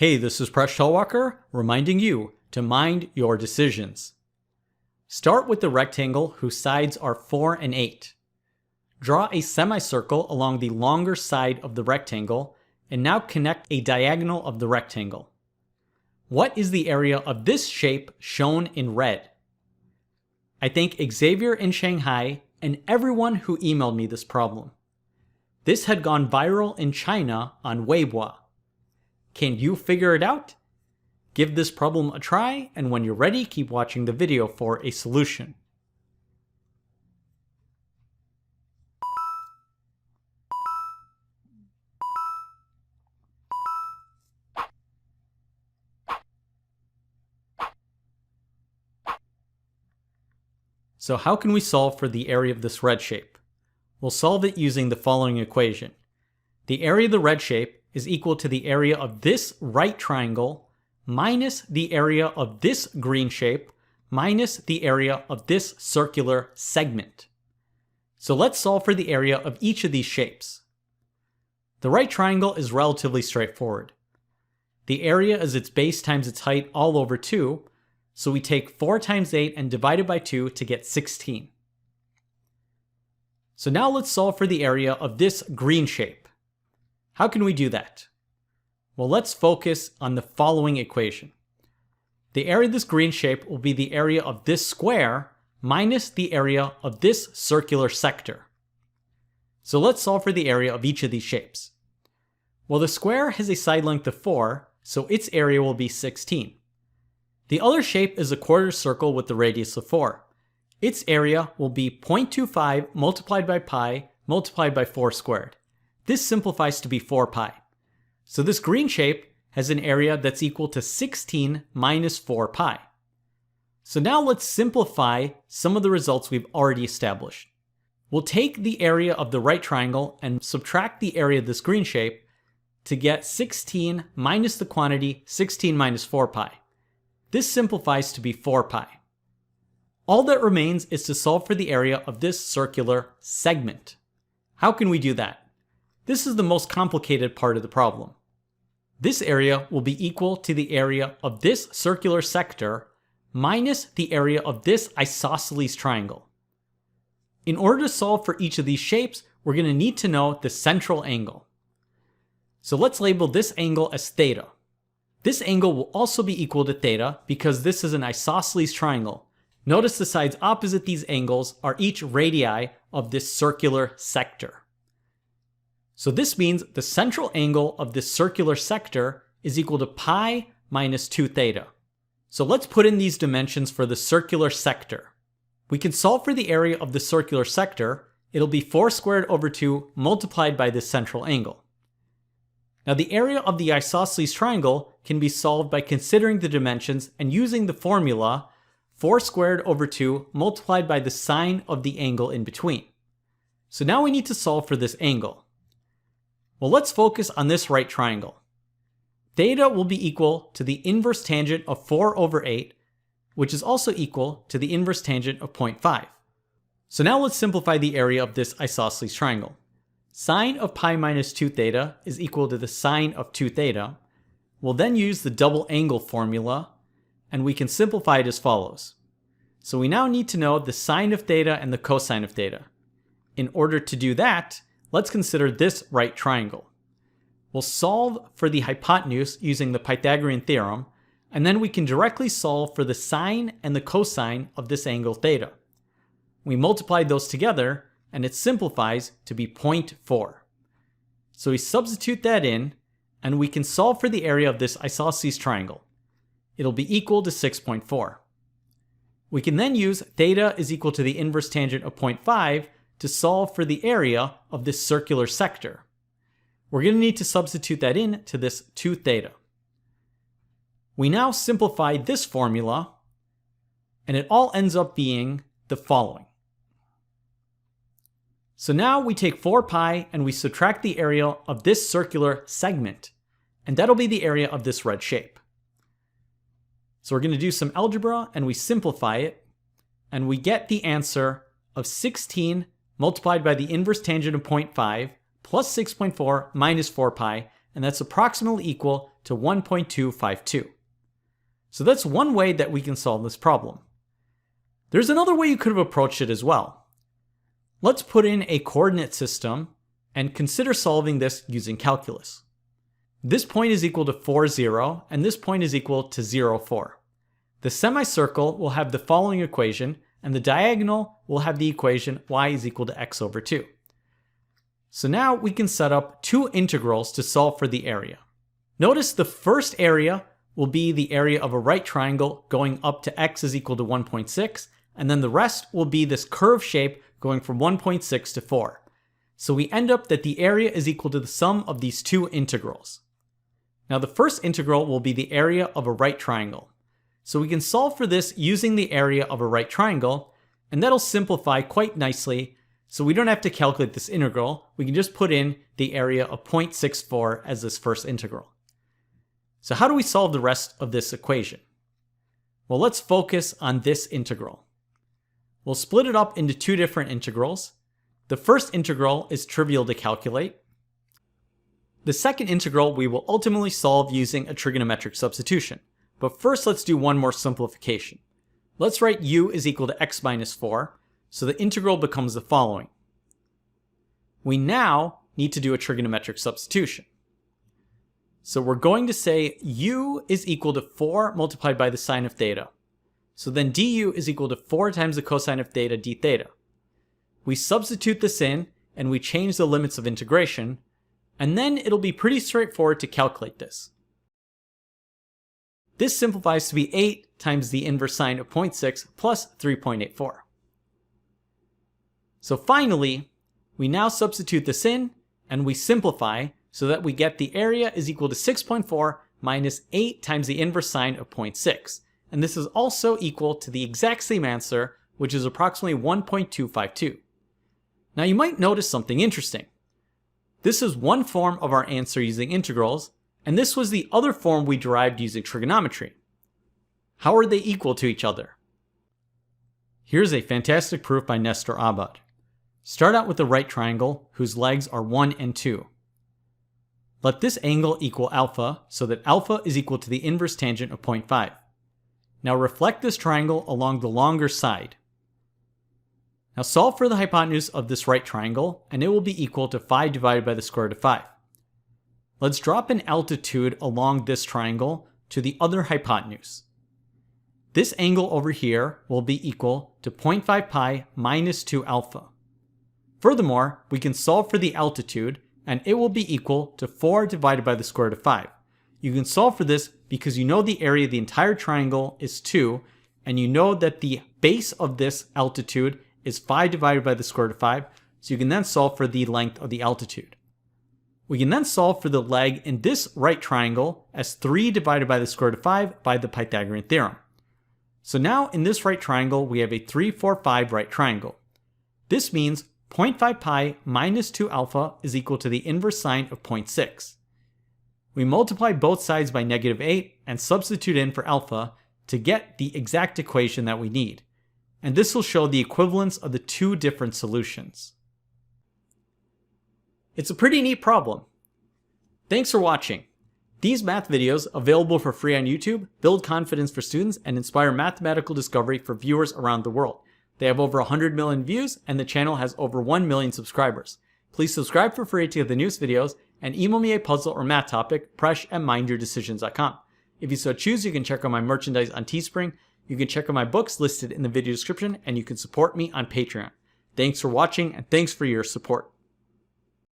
Hey, this is Presh Talwalkar reminding you to mind your decisions. Start with the rectangle whose sides are 4 and 8. Draw a semicircle along the longer side of the rectangle and now connect a diagonal of the rectangle. What is the area of this shape shown in red? I thank Xavier in Shanghai and everyone who emailed me this problem. This had gone viral in China on Weibo. Can you figure it out? Give this problem a try, and when you're ready, keep watching the video for a solution. So how can we solve for the area of this red shape? We'll solve it using the following equation. The area of the red shape is equal to the area of this right triangle minus the area of this green shape minus the area of this circular segment. So let's solve for the area of each of these shapes. The right triangle is relatively straightforward. The area is its base times its height all over 2, so we take 4 times 8 and divide it by 2 to get 16. So now let's solve for the area of this green shape. How can we do that? Well, let's focus on the following equation. The area of this green shape will be the area of this square minus the area of this circular sector. So let's solve for the area of each of these shapes. Well, the square has a side length of 4, so its area will be 16. The other shape is a quarter circle with the radius of 4. Its area will be 0.25 multiplied by pi multiplied by 4 squared. This simplifies to be 4 pi. So this green shape has an area that's equal to 16 minus 4 pi. So now let's simplify some of the results we've already established. We'll take the area of the right triangle and subtract the area of this green shape to get 16 minus the quantity 16 minus 4 pi. This simplifies to be 4 pi. All that remains is to solve for the area of this circular segment. How can we do that? This is the most complicated part of the problem. This area will be equal to the area of this circular sector minus the area of this isosceles triangle. In order to solve for each of these shapes, we're going to need to know the central angle. So let's label this angle as theta. This angle will also be equal to theta because this is an isosceles triangle. Notice the sides opposite these angles are each radii of this circular sector. So this means the central angle of this circular sector is equal to pi minus 2 theta. So let's put in these dimensions for the circular sector. We can solve for the area of the circular sector. It'll be 4 squared over 2 multiplied by this central angle. Now the area of the isosceles triangle can be solved by considering the dimensions and using the formula 4 squared over 2 multiplied by the sine of the angle in between. So now we need to solve for this angle. Well, let's focus on this right triangle. Theta will be equal to the inverse tangent of 4 over 8, which is also equal to the inverse tangent of 0.5. So now let's simplify the area of this isosceles triangle. Sine of pi minus 2 theta is equal to the sine of 2 theta. We'll then use the double angle formula, and we can simplify it as follows. So we now need to know the sine of theta and the cosine of theta. In order to do that, let's consider this right triangle. We'll solve for the hypotenuse using the Pythagorean theorem, and then we can directly solve for the sine and the cosine of this angle theta. We multiply those together, and it simplifies to be 0.4. So we substitute that in, and we can solve for the area of this isosceles triangle. It'll be equal to 6.4. We can then use theta is equal to the inverse tangent of 0.5 to solve for the area of this circular sector. We're going to need to substitute that in to this 2 theta. We now simplify this formula, and it all ends up being the following. So now we take 4 pi and we subtract the area of this circular segment, and that'll be the area of this red shape. So we're going to do some algebra and we simplify it, and we get the answer of 16 multiplied by the inverse tangent of 0.5 plus 6.4 minus 4 pi, and that's approximately equal to 1.252. So that's one way that we can solve this problem. There's another way you could have approached it as well. Let's put in a coordinate system and consider solving this using calculus. This point is equal to 4, 0, and this point is equal to 0, 4. The semicircle will have the following equation, and the diagonal will have the equation y is equal to x over 2. So now we can set up two integrals to solve for the area. Notice the first area will be the area of a right triangle going up to x is equal to 1.6, and then the rest will be this curved shape going from 1.6 to 4. So we end up that the area is equal to the sum of these two integrals. Now the first integral will be the area of a right triangle. So we can solve for this using the area of a right triangle, and that'll simplify quite nicely. So we don't have to calculate this integral, we can just put in the area of 0.64 as this first integral. So how do we solve the rest of this equation? Well, let's focus on this integral. We'll split it up into two different integrals. The first integral is trivial to calculate. The second integral we will ultimately solve using a trigonometric substitution. But first let's do one more simplification. Let's write u is equal to x minus 4, so the integral becomes the following. We now need to do a trigonometric substitution. So we're going to say u is equal to 4 multiplied by the sine of theta. So then du is equal to 4 times the cosine of theta d theta. We substitute this in, and we change the limits of integration, and then it'll be pretty straightforward to calculate this. This simplifies to be 8 times the inverse sine of 0.6 plus 3.84. So finally, we now substitute this in, and we simplify so that we get the area is equal to 6.4 minus 8 times the inverse sine of 0.6. And this is also equal to the exact same answer, which is approximately 1.252. Now you might notice something interesting. This is one form of our answer using integrals, and this was the other form we derived using trigonometry. How are they equal to each other? Here's a fantastic proof by Nestor Abad. Start out with the right triangle, whose legs are 1 and 2. Let this angle equal alpha, so that alpha is equal to the inverse tangent of 0.5. Now reflect this triangle along the longer side. Now solve for the hypotenuse of this right triangle, and it will be equal to 5 divided by the square root of 5. Let's drop an altitude along this triangle to the other hypotenuse. This angle over here will be equal to 0.5 pi minus 2 alpha. Furthermore, we can solve for the altitude, and it will be equal to 4 divided by the square root of 5. You can solve for this because you know the area of the entire triangle is 2, and you know that the base of this altitude is 5 divided by the square root of 5, so you can then solve for the length of the altitude. We can then solve for the leg in this right triangle as 3 divided by the square root of 5 by the Pythagorean theorem. So now in this right triangle we have a 3, 4, 5 right triangle. This means 0.5 pi minus 2 alpha is equal to the inverse sine of 0.6. We multiply both sides by -8 and substitute in for alpha to get the exact equation that we need. And this will show the equivalence of the two different solutions. It's a pretty neat problem. Thanks for watching. These math videos, available for free on YouTube, build confidence for students and inspire mathematical discovery for viewers around the world. They have over 100 million views, and the channel has over 1 million subscribers. Please subscribe for free to get the newest videos, and email me a puzzle or math topic, presh@mindyourdecisions.com. If you so choose, you can check out my merchandise on Teespring, you can check out my books listed in the video description, and you can support me on Patreon. Thanks for watching, and thanks for your support.